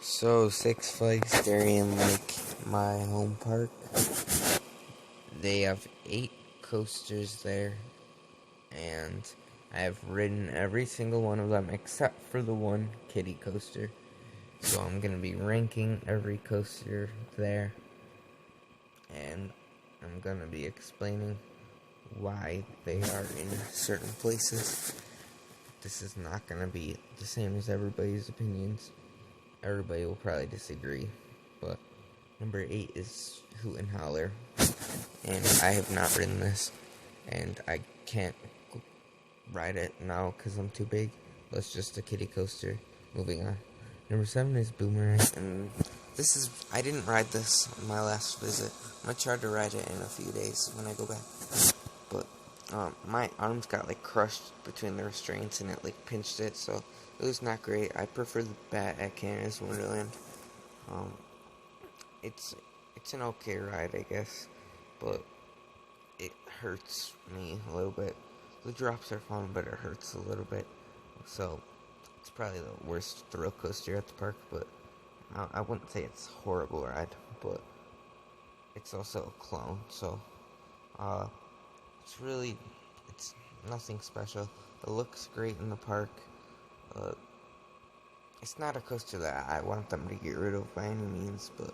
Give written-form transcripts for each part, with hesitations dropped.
So, Six Flags Darien Lake, my home park, they have 8 coasters there, and I have ridden every single one of them except for the one kiddie coaster. So I'm going to be ranking every coaster there, and I'm going to be explaining why they are in certain places. This is not going to be the same as everybody's opinions. Everybody will probably disagree, but number 8 is Hoot and Holler, and I have not ridden this, and I can't ride it now because I'm too big. That's just a kiddie coaster. Moving on. Number 7 is Boomerang, and I didn't ride this on my last visit. I'm gonna try to ride it in a few days when I go back, but my arms got crushed between the restraints and it pinched it, so it was not great. I prefer the bat at Canada's Wonderland. It's an okay ride, I guess, but it hurts me a little bit. The drops are fun, but it hurts a little bit. So it's probably the worst thrill coaster at the park, but I wouldn't say it's a horrible ride, but it's also a clone, so it's nothing special. It looks great in the park. It's not a coaster that I want them to get rid of by any means, but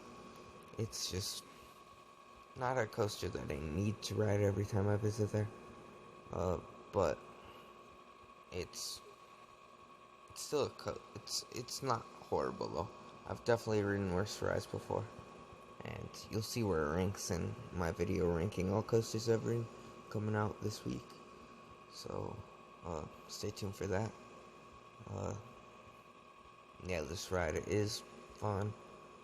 it's just not a coaster that I need to ride every time I visit there. But it's still it's not horrible though. I've definitely ridden worse rides before, and you'll see where it ranks in my video ranking all coasters I've ridden coming out this week. So stay tuned for that. Yeah, this ride is fun.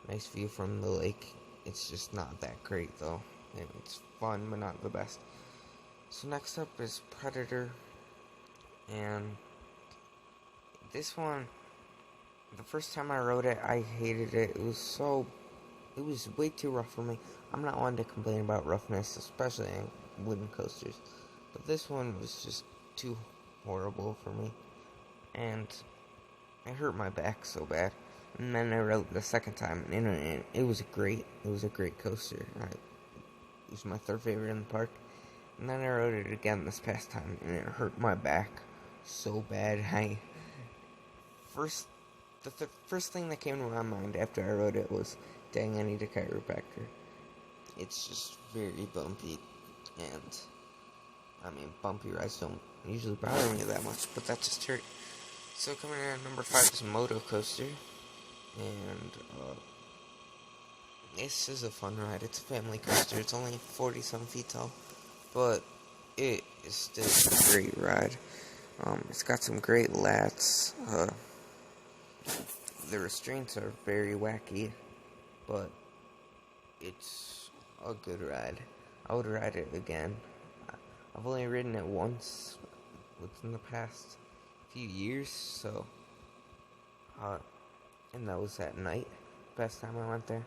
Nice view from the lake. It's just not that great though. It's fun, but not the best. So next up is Predator, and this one, the first time I rode it, I hated it. It was way too rough for me. I'm not one to complain about roughness, especially in wooden coasters, but this one was just too horrible for me, and it hurt my back so bad. And then I rode it the second time, and it was a great coaster. It was my third favorite in the park. And then I rode it again this past time, and it hurt my back so bad. The first thing that came to my mind after I rode it was, dang, I need a chiropractor. It's just very bumpy, and bumpy rides don't usually bother me that much, but that just hurt. So coming in at number 5 is Moto Coaster, and this is a fun ride. It's a family coaster. It's only 40-some feet tall, but it is still a great ride. It's got some great lats. The restraints are very wacky, but it's a good ride. I would ride it again. I've only ridden it once within the past few years, so and that was at night, best time I went there.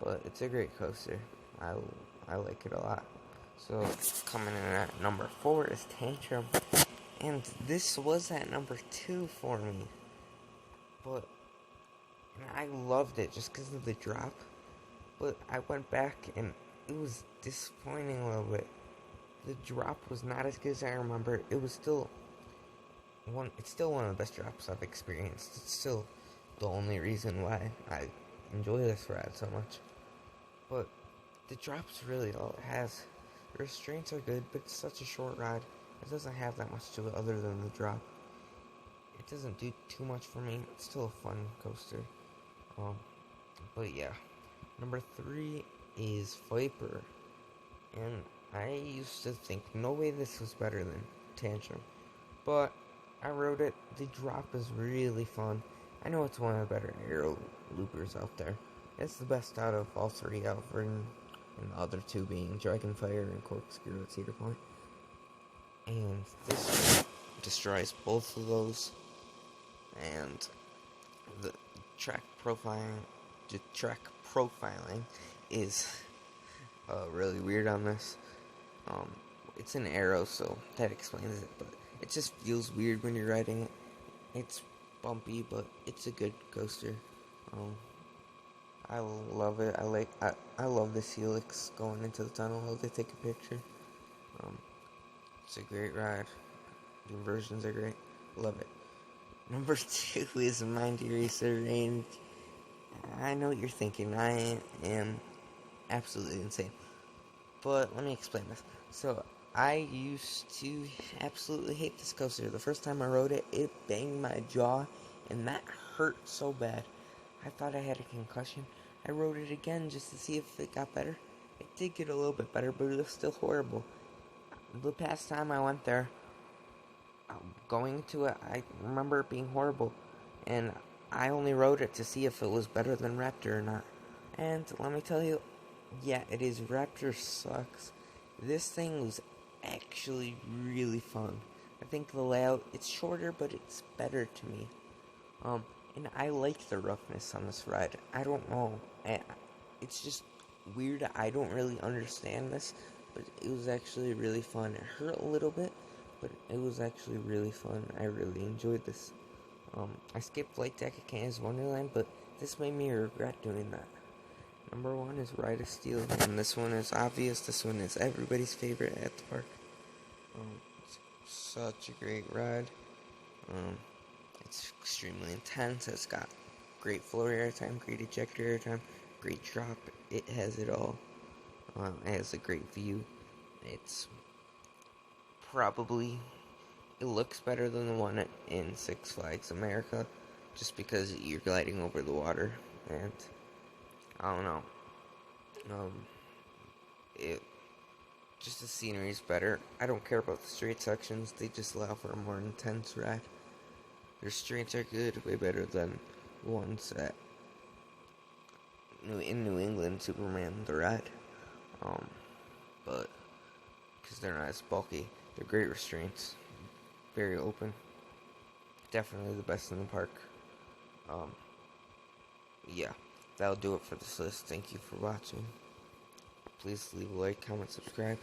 But it's a great coaster. I like it a lot. So coming in at number 4 is Tantrum, and this was at number 2 for me, but I loved it just because of the drop. But I went back and it was disappointing a little bit. The drop was not as good as I remember. It's still one of the best drops I've experienced. It's still the only reason why I enjoy this ride so much. But the drop's really all it has. The restraints are good, but it's such a short ride. It doesn't have that much to it other than the drop. It doesn't do too much for me. It's still a fun coaster. But yeah. Number 3 is Viper. And I used to think, no way this was better than Tantrum. But I rode it. The drop is really fun. I know it's one of the better aero loopers out there. It's the best out of all 3 I've ridden, and the other 2 being Dragonfire and Corkscrew at Cedar Point. And this destroys both of those. And the track profiling is really weird on this. It's an aero, so that explains it, but it just feels weird when you're riding it. It's bumpy, but it's a good coaster. I love it. I love this helix going into the tunnel while they take a picture. Um, it's a great ride. The inversions are great. Love it. Number 2 is Mindy Racer, and I know what you're thinking. I am absolutely insane. But let me explain this. So, I used to absolutely hate this coaster. The first time I rode it, it banged my jaw, and that hurt so bad. I thought I had a concussion. I rode it again just to see if it got better. It did get a little bit better, but it was still horrible. The past time I went there, going to it, I remember it being horrible, and I only rode it to see if it was better than Raptor or not. And let me tell you, yeah, it is. Raptor sucks. This thing was actually really fun. I think the layout, it's shorter, but it's better to me. And I like the roughness on this ride. I don't know. It's just weird. I don't really understand this, but it was actually really fun. It hurt a little bit, but it was actually really fun. I really enjoyed this. I skipped Flight Deck at Canada's Wonderland, but this made me regret doing that. Number 1 is Ride of Steel, and this one is obvious. This one is everybody's favorite at the park. It's such a great ride. It's extremely intense. It's got great floor airtime, great ejector airtime, great drop. It has it all. It has a great view. It's probably, it looks better than the one in Six Flags America, just because you're gliding over the water, and I don't know. It just the scenery is better. I don't care about the straight sections. They just allow for a more intense ride. Their straights are good, way better than the ones at in New England, Superman the ride. But because they're not as bulky, they're great restraints, very open. Definitely the best in the park. Yeah, that'll do it for this list. Thank you for watching. Please leave a like, comment, subscribe.